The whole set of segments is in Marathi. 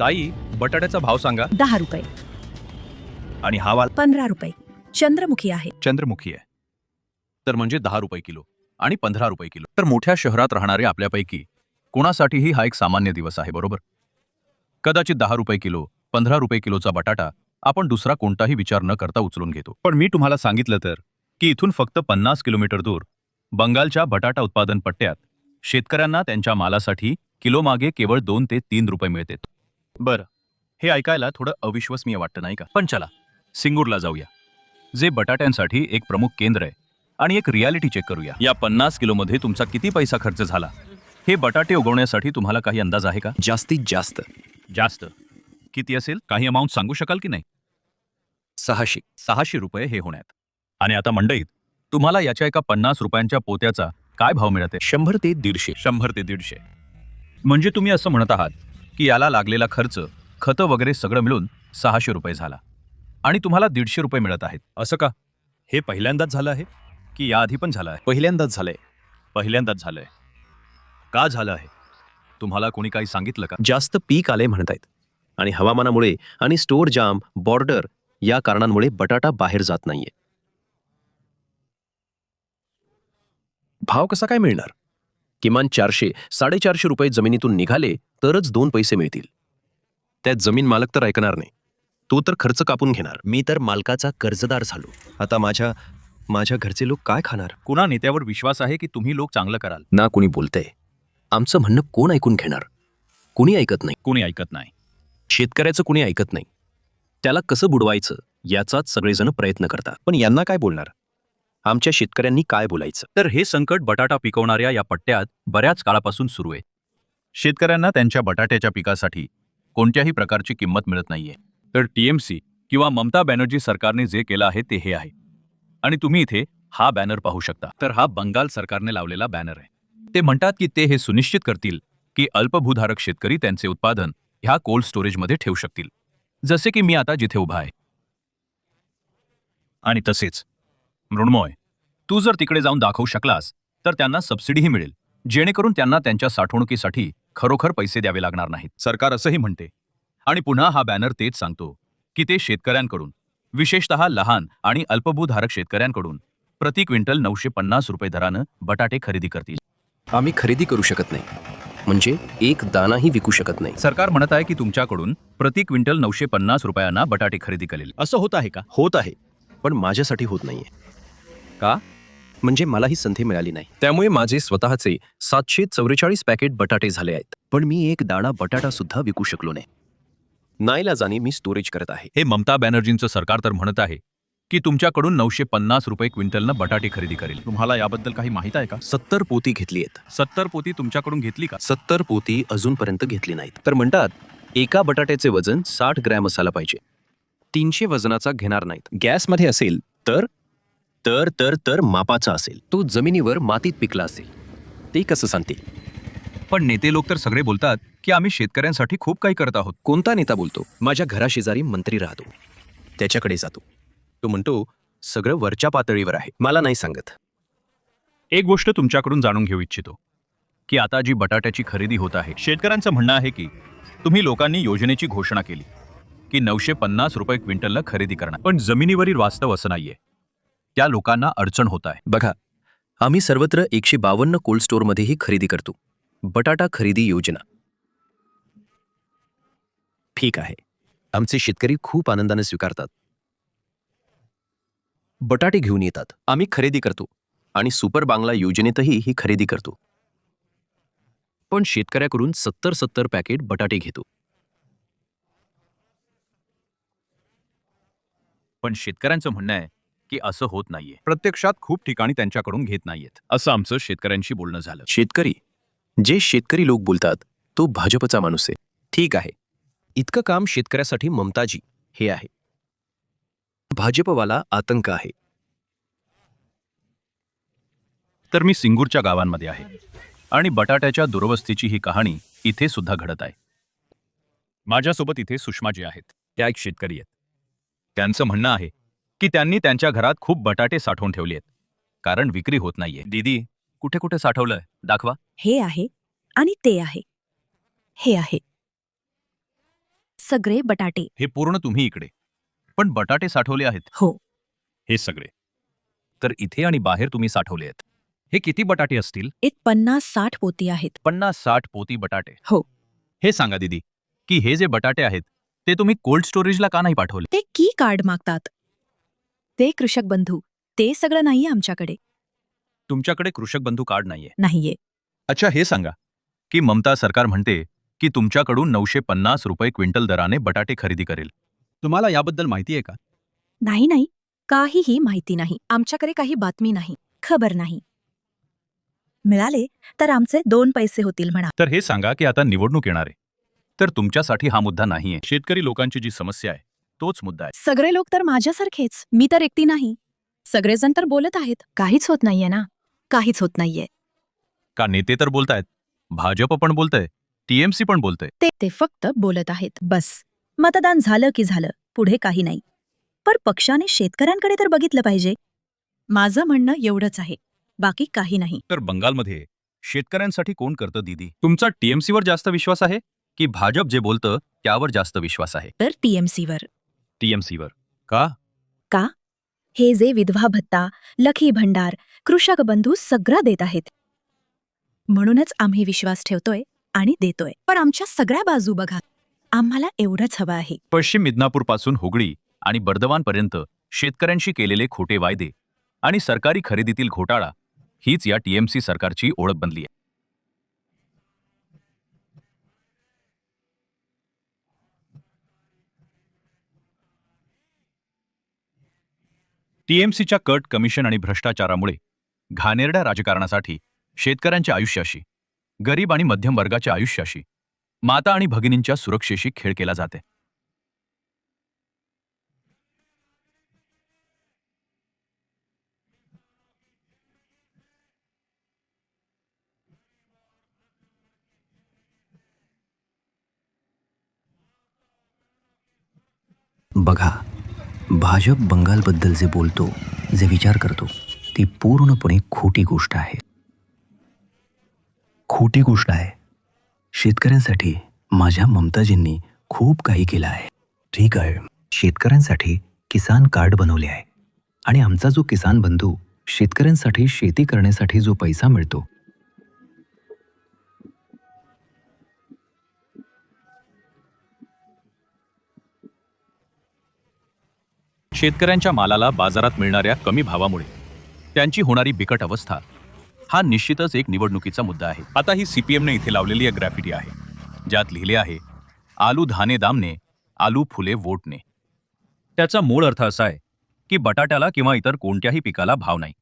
ताई, बटाट्याचा भाव सांगा. 10 रुपये. आणि हा वाला 15 रुपये. चंद्रमुखी आहे. चंद्रमुखी आहे. तर म्हणजे 10 रुपये किलो आणि 15 रुपये किलो. तर मोठ्या शहरात राहणारे आपल्यापैकी कोणासाठीही हा एक सामान्य दिवस आहे, बरोबर? कदाचित 10 रुपये किलो, 15 रुपये किलोचा बटाटा आपण दुसरा कोणताही विचार न करता उचलून घेतो. पण मी तुम्हाला सांगितलं तर की इथून फक्त 50 किलोमीटर दूर बंगालच्या बटाटा उत्पादन पट्ट्यात शेतकऱ्यांना त्यांच्या मालासाठी किलोमागे केवळ 2 ते 3 रुपये मिळतात. बरं, हे ऐकायला थोडं अविश्वसनीय वाटतं नाही का? पण चला सिंगूरला जाऊया, जे बटाट्यांसाठी एक प्रमुख केंद्र आहे, आणि एक रियालिटी चेक करूया. या 50 किलोमध्ये तुमचा किती पैसा खर्च झाला? हे बटाटे उगवण्यासाठी तुम्हाला काही अंदाज आहे का? जास्तीत जास्त जास्त किती असेल? काही अमाऊंट सांगू शकाल की नाही? 600 रुपये हे होण्यात. आणि आता मंडईत तुम्हाला याच्या एका 50 रुपयांच्या पोत्याचा काय भाव मिळते? 100 ते 150. 100 ते 150. म्हणजे तुम्ही असं म्हणत आहात की याला लागलेला खर्च, खतं वगैरे सगळं मिळून 600 रुपये झाला, आणि तुम्हाला 150 रुपये मिळत आहेत, असं का? हे पहिल्यांदाच झालं आहे की याआधी पण झालं आहे? पहिल्यांदाच झालंय. पहिल्यांदाच झालंय. का झालं आहे? तुम्हाला कोणी काही सांगितलं का? जास्त पीक आले म्हणतायत, आणि हवामानामुळे आणि स्टोअर जाम, बॉर्डर या कारणांमुळे बटाटा बाहेर जात नाहीये. भाव कसा काय मिळणार? किमान 400-450 रुपये जमिनीतून निघाले तरच 2 पैसे मिळतील. त्यात जमीन मालक तर ऐकणार नाही, तो तर खर्च कापून घेणार. मी तर मालकाचा कर्जदार झालो. आता माझ्या घरचे लोक काय खाणार? कुणा नेत्यावर विश्वास आहे की तुम्ही लोक चांगलं कराल? ना कोणी बोलतंय. आमचं म्हणणं कोण ऐकून घेणार? कुणी ऐकत नाही. कोणी ऐकत नाही. शेतकऱ्याचं कुणी ऐकत नाही. त्याला कसं बुडवायचं याचाच सगळेजण प्रयत्न करतात. पण यांना काय बोलणार? आमच्या शेतकऱ्यांनी काय बोलायचं? तर हे संकट बटाटा पिकवणाऱ्या या पट्ट्यात बऱ्याच काळापासून सुरू आहे. शेतकऱ्यांना त्यांच्या बटाट्याच्या पिकासाठी कोणत्याही प्रकारची किंमत मिळत नाहीये. तर TMC किंवा ममता बॅनर्जी सरकारने जे केलं आहे ते हे आहे. आणि तुम्ही इथे हा बॅनर पाहू शकता. तर हा बंगाल सरकारने लावलेला बॅनर आहे. ते म्हणतात की ते हे सुनिश्चित करतील की अल्पभूधारक शेतकरी त्यांचे उत्पादन ह्या कोल्ड स्टोरेजमध्ये ठेवू शकतील, जसे की मी आता जिथे उभा आहे. आणि तसेच मृण्मय, तू जर तिकडे जाऊन दाखवू शकलास तर त्यांना सबसिडीही मिळेल, जेणेकरून त्यांना त्यांच्या साठवणुकीसाठी खरोखर पैसे द्यावे लागणार नाहीत. सरकार असंही म्हणते, आणि पुन्हा हा बॅनर तेच सांगतो की ते शेतकऱ्यांकडून, विशेषतः लहान आणि अल्पभूधारक शेतकऱ्यांकडून प्रति क्विंटल 950 रुपये दरानं बटाटे खरेदी करतील. आम्ही खरेदी करू शकत नाही, म्हणजे एक दानाही विकू शकत नाही. सरकार म्हणत आहे की तुमच्याकडून प्रति क्विंटल 950 रुपयांना बटाटे खरेदी करेल. असं होत आहे का? होत आहे, पण माझ्यासाठी होत नाहीये. का? म्हणजे मला ही संधी मिळाली नाही. त्यामुळे माझे स्वतःचे 744 पॅकेट बटाटे झाले आहेत, पण मी एक दाणा बटाटा सुद्धा विकू शकलो नाही. नाईलाजाने मी स्टोरेज करत आहे. हे ममता बॅनर्जींचं सरकार तर म्हणत आहे की तुमच्याकडून 950 रुपये क्विंटलनं बटाटे खरेदी करेल. तुम्हाला याबद्दल काही माहित आहे का? 70 पोती घेतली आहेत. 70 पोती तुमच्याकडून घेतली का? 70 पोती अजूनपर्यंत घेतली नाहीत. तर म्हणतात एका बटाट्याचे वजन 60 ग्रॅम असायला पाहिजे. 300 वजनाचा घेणार नाहीत. गॅसमध्ये असेल तर तर तर तर मापाचा असेल. तो जमिनीवर मातीत पिकला असेल, ते कसं सांगतील? पण नेते लोक तर सगळे बोलतात की आम्ही शेतकऱ्यांसाठी खूप काही करत आहोत. कोणता नेता बोलतो? माझ्या घराशेजारी मंत्री राहतो, त्याच्याकडे जातो. तो म्हणतो सगळं वरच्या पातळीवर आहे, मला नाही सांगत. एक गोष्ट तुमच्याकडून जाणून घेऊ इच्छितो की आता जी बटाट्याची खरेदी होत आहे, शेतकऱ्यांचं म्हणणं आहे की तुम्ही लोकांनी योजनेची घोषणा केली की 950 रुपये क्विंटलला खरेदी करणार, पण जमिनीवरील वास्तव असं नाहीये. त्या लोकांना अडचण होत आहे. बघा, आम्ही सर्वत्र 152 कोल्ड स्टोअरमध्येही खरेदी करतो. बटाटा खरेदी योजना ठीक आहे, आमचे शेतकरी खूप आनंदाने स्वीकारतात. बटाटे घेऊन येतात, आम्ही खरेदी करतो, आणि सुपर बांगला योजनेतही ही खरेदी करतो. पण शेतकऱ्याकडून 70 पॅकेट बटाटे घेतो. पण शेतकऱ्यांचं म्हणणं आहे की असं होत नाहीये. प्रत्यक्षात खूप ठिकाणी त्यांच्याकडून घेत नाहीयेत, असं आमचं शेतकऱ्यांशी बोलणं झालं. जे शेतकरी लोक बोलतात तो भाजपचा माणूस आहे. ठीक आहे, इतकं काम शेतकऱ्यासाठी ममताजी हे आहे. भाजपवाला आतंक आहे. तर मी सिंगूरच्या गावांमध्ये आहे, आणि बटाट्याच्या दुरवस्थेची ही कहाणी इथे सुद्धा घडत आहे. माझ्यासोबत इथे सुषमाजी आहेत. त्या एक शेतकरी आहेत. त्यांचं म्हणणं आहे की त्यांनी त्यांच्या घरात खूप बटाटे साठवून ठेवले आहेत, कारण विक्री होत नाहीये. दीदी, कुठे कुठे साठवलंय दाखवा. हे आहे आणि ते आहे. हे आहे. सगळे बटाटे. हे पूर्ण तुम्ही इकडे. पण बटाटे साठवले आहेत. हो. हे सगळे. तर इथे आणि बाहेर तुम्ही साठवले आहेत. हे किती बटाटे असतील? एक 50-60 पोती आहेत. 50-60 पोती बटाटे. हो. हे सांगा दीदी, की हे जे बटाटे आहेत ते तुम्ही कोल्ड स्टोरेजला का नाही पाठवले? ते की कार्ड मागतात. ते कृषक बंधू. ते सगळं नाहीये आमच्याकडे. तुमच्याकडे कृषक बंधू कार्ड नाहीये. नाहीये. अच्छा, हे सांगा की ममता सरकार म्हणते की तुमच्याकडून 950 रुपये क्विंटल दराने बटाटे खरेदी करेल. तुम्हाला याबद्दल माहिती आहे का? नाही. काहीही माहिती नाही. आमच्याकडे काही बातमी नाही. खबर नाही. मिळाले तर आमचे 2 पैसे होतील म्हणा. तर हे सांगा की आता निवडणूक येणार आहे. तर तुमच्यासाठी हा मुद्दा नाहीये. शेतकरी लोकांची जी समस्या आहे तोच मुद्दा आहे. सगळे लोक तर माझ्यासारखेच. मी तर एकटी नाही. सगळेजण तर बोलत आहेत. काहीच होत नाहीये ना. काहीच होत नाहीये. का नेते तर बोलतायत, भाजप पण बोलतंय, टीएमसी पण बोलतंय. ते फक्त बोलत आहेत. बस. मतदान झालं की झालं. पुढे काही नाही. पण पक्षाने शेतकऱ्यांकडे तर बघितलं पाहिजे. माझं म्हणणं एवढंच आहे. बाकी काही नाही. तर बंगालमध्ये शेतकऱ्यांसाठी कोण करतं दीदी? तुमचा टीएमसीवर जास्त विश्वास आहे की भाजप जे बोलतं त्यावर जास्त विश्वास आहे? तर टीएमसीवर. टीएमसीवर. का? का? हे जे विधवा भत्ता, लखी भंडार, कृषक बंधू सगळं देत आहेत. म्हणूनच आम्ही विश्वास ठेवतोय आणि देतोय. पण आमच्या सगळ्या बाजू बघा. आम्हाला एवढंच हवं आहे. पश्चिम मिदनापूरपासून हुगळी आणि बर्दवानपर्यंत शेतकऱ्यांशी केलेले खोटे वायदे आणि सरकारी खरेदीतील घोटाळा हीच या टीएमसी सरकारची ओळख बनली आहे. टीएमसीच्या कट कमिशन आणि भ्रष्टाचारामुळे घाणेरड्या राजकारणासाठी शेतकऱ्यांच्या आयुष्याशी, गरीब आणि मध्यम वर्गाच्या आयुष्याशी, माता आणि भगिनींच्या सुरक्षेशी खेळ केला जाते. बघा, भाजप बंगालबद्दल जे बोलतो, जे विचार करतो, ती पूर्णपणे खोटी गोष्ट आहे. खोटी गोष्ट आहे. शेतकऱ्यांसाठी माझ्या ममताजींनी खूप काही केलं आहे. ठीक आहे, शेतकऱ्यांसाठी किसान कार्ड बनवले आहे आणि आमचा जो किसान बंधू शेतकऱ्यांसाठी शेती करण्यासाठी जो पैसा मिळतो, शेतकऱ्यांच्या मालाला बाजारात मिळणाऱ्या कमी भावामुळे त्यांची होणारी बिकट अवस्था हा निश्चितच एक निवडणुकीचा मुद्दा आहे. आता ही सीपीएमने इथे लावलेली एक ग्रॅफिटी आहे ज्यात लिहिले आहे, आलू धाने दामने, आलू फुले वोटने. त्याचा मूळ अर्थ असा आहे की बटाट्याला किंवा इतर कोणत्याही पिकाला भाव नाही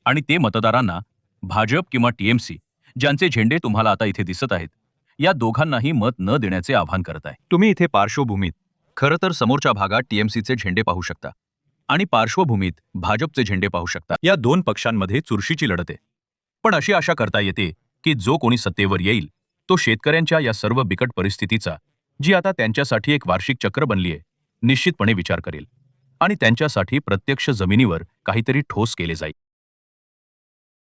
आणि ते मतदारांना भाजप किंवा टीएमसी ज्यांचे झेंडे तुम्हाला आता इथे दिसत आहेत या दोघांनाही मत न देण्याचे आवाहन करत आहे. तुम्ही इथे पार्श्वभूमीत खरं तर समोरच्या भागात टीएमसीचे झेंडे पाहू शकता आणि पार्श्वभूमीत भाजपचे झेंडे पाहू शकता. या दोन पक्षांमध्ये चुरशीची लढत आहे. पण अशी आशा करता येते की जो कोणी सत्तेवर येईल तो शेतकऱ्यांच्या या सर्व बिकट परिस्थितीचा, जी आता त्यांच्यासाठी एक वार्षिक चक्र बनली आहे, निश्चितपणे विचार करेल आणि त्यांच्यासाठी प्रत्यक्ष जमिनीवर काहीतरी ठोस केले जाईल.